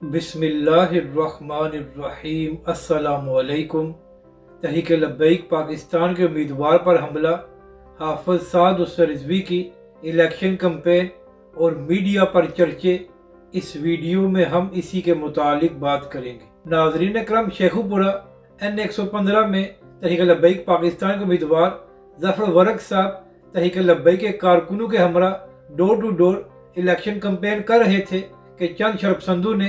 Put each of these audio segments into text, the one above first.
बिस्मिल्लाहिर्रहमानिर्रहीम। अस्सलामुअलैकुम। तहरीक लब्बैक पाकिस्तान के उम्मीदवार पर हमला, हाफिज साद उसर रिजवी की इलेक्शन कैंपेन और मीडिया पर चर्चे। इस वीडियो में हम इसी के मुतालिक बात करेंगे। नाजरीन अकरम, शेखुपुरा N115 में तहरीक लब्बैक पाकिस्तान के उम्मीदवार जफर वरक साहब तहरीक लब्बैक के कारकुनों के हमरा door to door election campaign कर रहे थे कि चंद शरपसंदों ने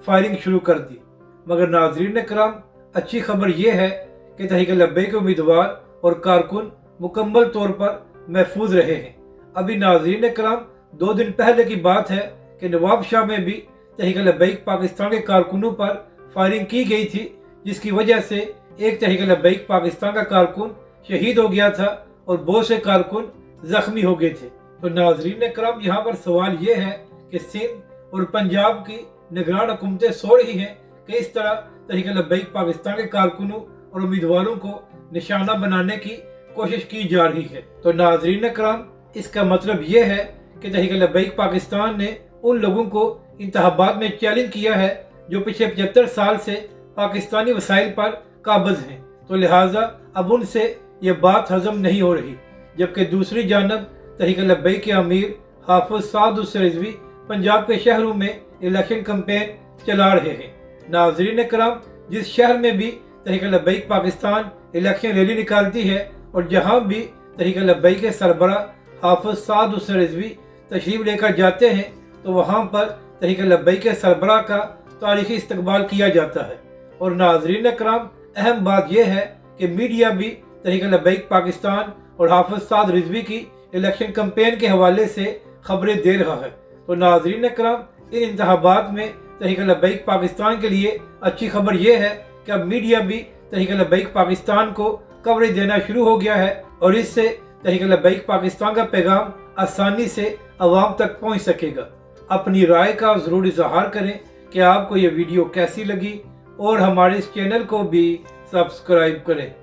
फायरिंग शुरू कर दी। मगर नाजरीन कराम, अच्छी खबर यह है कि तहरीक लब्बैक के उम्मीदवार और कारकुन मुकम्मल तौर पर महफूज रहे हैं। अभी नाजरीन कराम, 2 दिन पहले की बात है कि नवाबशाह में भी तहरीक लब्बैक पाकिस्तान के कारकुनों पर फायरिंग की गई थी, जिसकी वजह से एक तहरीक लब्बैक पाकिस्तान का कारकुन शहीद हो गया था और बहुत से कारकुन जख्मी हो गए थे। तो नाजरीन कराम, यहाँ पर सवाल यह है कि सिंध और पंजाब की निगरान हुकूमतें सो रही हैं कि इस तरह तहरीक लब्बैक पाकिस्तान के कारकुनों और उम्मीदवारों को निशाना बनाने की कोशिश की जा रही है। तो नाजरीन कराम, इसका मतलब यह है कि तहरीक लब्बैक पाकिस्तान ने उन लोगों को इंतखाबात में चैलेंज किया है जो पिछले 75 साल से पाकिस्तानी वसाइल पर काबिज हैं। तो लिहाजा अब उनसे ये बात हजम नहीं हो रही। जबकि दूसरी जानब तहरीक लब्बैक के अमीर हाफिज साद उसर रिजवी पंजाब के शहरों में इलेक्शन कैंपेन चला रहे हैं। नाजरीन कराम, जिस शहर में भी तहरीक लब्बैक पाकिस्तान इलेक्शन रैली निकालती है और जहां भी तहरीक लब्बैक के सरबरा हाफिज साद उसर रिजवी तशरीफ लेकर जाते हैं, तो वहां पर तहरीक लब्बैक के सरबरा का तारीखी इस्तकबाल किया जाता है। और नाजरीन कराम, अहम बात यह है कि मीडिया भी तहरीक लब्बैक पाकिस्तान और हाफिज साद रिजवी की इलेक्शन कैंपेन के हवाले से खबरें दे रहा है। तो नाजरीन कराम, इन इंतखाबात में तहरीक लब्बैक पाकिस्तान के लिए अच्छी खबर यह है कि अब मीडिया भी तहरीक लब्बैक पाकिस्तान को कवरेज देना शुरू हो गया है और इससे तहरीक लब्बैक पाकिस्तान का पैगाम आसानी से अवाम तक पहुंच सकेगा। अपनी राय का ज़रूर इजहार करें कि आपको ये वीडियो कैसी लगी और हमारे इस चैनल को भी सब्सक्राइब करें।